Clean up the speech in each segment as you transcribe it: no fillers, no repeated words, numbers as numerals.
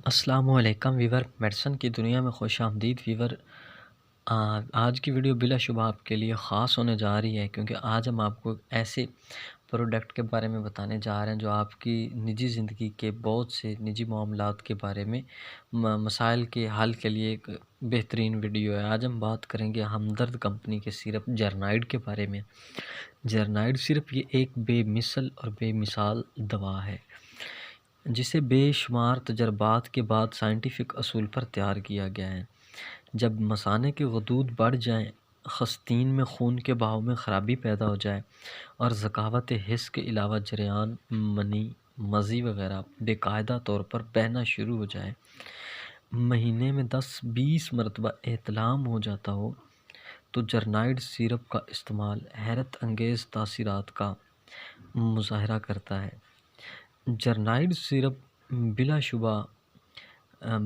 السلام علیکم ویور، میڈیسن کی دنیا میں خوش آمدید ویور۔ آج کی ویڈیو بلا شبہ آپ کے لیے خاص ہونے جا رہی ہے، کیونکہ آج ہم آپ کو ایسے پروڈکٹ کے بارے میں بتانے جا رہے ہیں جو آپ کی نجی زندگی کے بہت سے نجی معاملات کے بارے میں مسائل کے حل کے لیے ایک بہترین ویڈیو ہے۔ آج ہم بات کریں گے ہمدرد کمپنی کے سیرپ جرنائڈ کے بارے میں۔ جرنائڈ سیرپ یہ ایک بے مثل اور بے مثال دوا ہے جسے بے شمار تجربات کے بعد سائنٹیفک اصول پر تیار کیا گیا ہے۔ جب مثانے کے غدود بڑھ جائیں، خستین میں خون کے بہاؤ میں خرابی پیدا ہو جائے اور ذکاوت حس کے علاوہ جریان، منی، مزی وغیرہ بے قاعدہ طور پر بہنا شروع ہو جائے، مہینے میں 10-20 مرتبہ احتلام ہو جاتا ہو، تو جرنائڈ سیرپ کا استعمال حیرت انگیز تاثیرات کا مظاہرہ کرتا ہے۔ جرنائڈ سیرپ بلا شبہ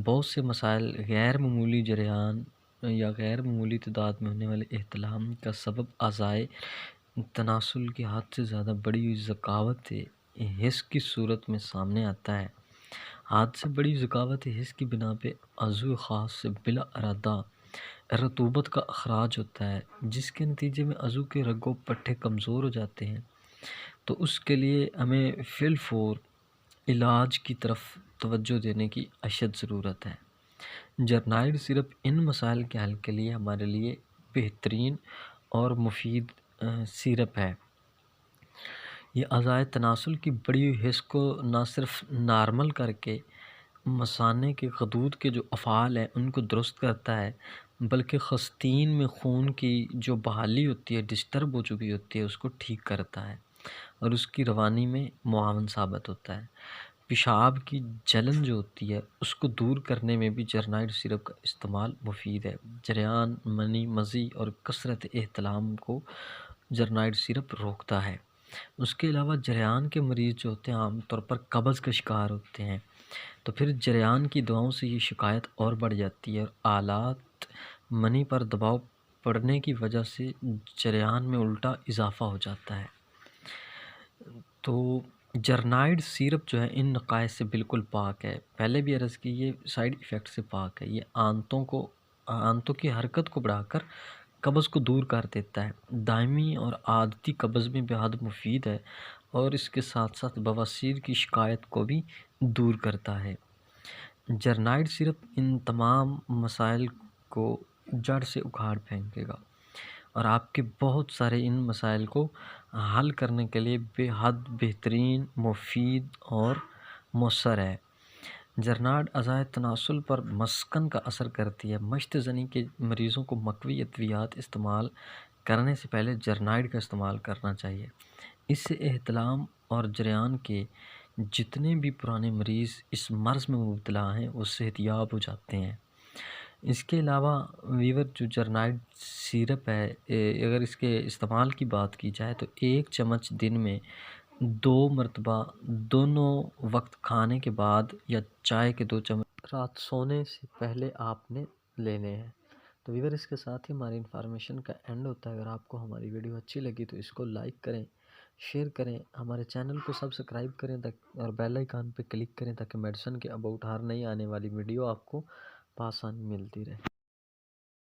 بہت سے مسائل، غیر معمولی جریان یا غیر معمولی تعداد میں ہونے والے احتلام کا سبب اعضائے تناسل کی حد سے زیادہ بڑی ہوئی ذکاوت حس کی صورت میں سامنے آتا ہے۔ حد سے بڑی ذکاوت حس کی بنا پہ عضو خاص سے بلا ارادہ رطوبت کا اخراج ہوتا ہے، جس کے نتیجے میں عضو کے رگ و پٹھے کمزور ہو جاتے ہیں۔ تو اس کے لیے ہمیں فی الفور علاج کی طرف توجہ دینے کی اشد ضرورت ہے۔ جرنائڈ سیرپ ان مسائل کے حل کے لیے ہمارے لیے بہترین اور مفید سیرپ ہے۔ یہ اعضائے تناسل کی بڑی ہوئی حس کو نہ صرف نارمل کر کے مثانے کے غدود کے جو افعال ہیں ان کو درست کرتا ہے، بلکہ خستین میں خون کی جو بحالی ہوتی ہے، ڈسٹرب ہو چکی ہوتی ہے، اس کو ٹھیک کرتا ہے اور اس کی روانی میں معاون ثابت ہوتا ہے۔ پیشاب کی جلن جو ہوتی ہے اس کو دور کرنے میں بھی جرنائڈ سیرپ کا استعمال مفید ہے۔ جریان، منی، مزی اور کثرت احتلام کو جرنائڈ سیرپ روکتا ہے۔ اس کے علاوہ جریان کے مریض جو ہوتے ہیں عام طور پر قبض کا شکار ہوتے ہیں، تو پھر جریان کی دواؤں سے یہ شکایت اور بڑھ جاتی ہے اور آلات منی پر دباؤ پڑنے کی وجہ سے جریان میں الٹا اضافہ ہو جاتا ہے۔ تو جرنائڈ سیرپ جو ہے ان نقائص سے بالکل پاک ہے۔ پہلے بھی عرض کی، یہ سائیڈ ایفیکٹ سے پاک ہے۔ یہ آنتوں کی حرکت کو بڑھا کر قبض کو دور کر دیتا ہے، دائمی اور عادتی قبض میں بے حد مفید ہے اور اس کے ساتھ ساتھ بواسیر کی شکایت کو بھی دور کرتا ہے۔ جرنائڈ سیرپ ان تمام مسائل کو جڑ سے اکھاڑ پھینکے گا اور آپ کے بہت سارے ان مسائل کو حل کرنے کے لیے بے حد بہترین، مفید اور مؤثر ہے۔ جرنائڈ اعضائے تناسل پر مسکن کا اثر کرتی ہے۔ مشت زنی کے مریضوں کو مقوی ادویات استعمال کرنے سے پہلے جرنائڈ کا استعمال کرنا چاہیے۔ اس سے احتلام اور جریان کے جتنے بھی پرانے مریض اس مرض میں مبتلا ہیں وہ صحت یاب ہو جاتے ہیں۔ اس کے علاوہ ویور جو جرنائڈ سیرپ ہے، اگر اس کے استعمال کی بات کی جائے تو 1 چمچ دن میں 2 مرتبہ دونوں وقت کھانے کے بعد یا چائے کے 2 چمچ رات سونے سے پہلے آپ نے لینے ہیں۔ تو ویور اس کے ساتھ ہی ہماری انفارمیشن کا اینڈ ہوتا ہے۔ اگر آپ کو ہماری ویڈیو اچھی لگی تو اس کو لائک کریں، شیئر کریں، ہمارے چینل کو سبسکرائب کریں اور بیل آئیکن پہ کلک کریں تاکہ میڈیسن کے اباؤٹ ہر نئی آنے والی ویڈیو آپ کو بآسانی ملتی رہے۔